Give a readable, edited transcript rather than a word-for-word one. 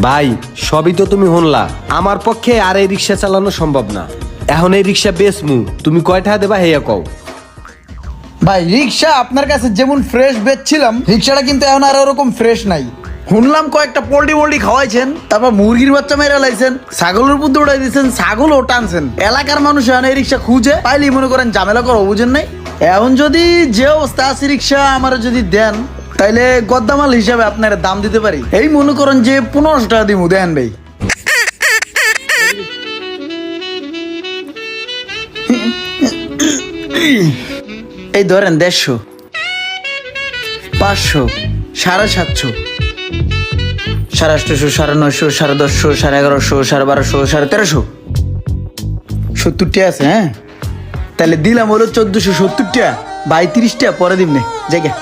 ভাই সবই তো তুমি শুনলা, আমার পক্ষে আর এই রিক্সা চালানো সম্ভব না। এখন এই রিক্সা বেচমু, তুমি কয় টাকা দেবা হেয়া কও। ভাই রিক্সা আপনার কাছে যেমন ফ্রেশ বেচছিলাম, রিক্সাটা কিন্তু এখন আর ওরকম ফ্রেশ নাই। শুনলাম কয়েকটা পোল্ট্রি খাওয়াইছেন, তারপর মুরগির বাচ্চা মেরা লাইছেন, ছাগলের উপর দৌড়াই দিয়েছেন, ছাগলও টানছেন। এলাকার মানুষ এখন এই রিক্সা খুঁজে পাইলেই মনে করেন ঝামেলা করো, বুঝেন নাই? এখন যদি যে অবস্থা আছে রিক্সা আমার যদি দেন, তাইলে গদ্দামাল হিসাবে আপনার দাম দিতে পারি। এই মনে করেন যে 1500 টাকা দিব, দেন ভাই। এই ধরেন 150, 500, 750, 850, 950, 1050, 1150, 1250, 1350, 70 টাকা আছে। হ্যাঁ তাহলে দিলাম হলো 1470 টাকা, ভাই 30 টাকা পরে দিমনে জায়গা।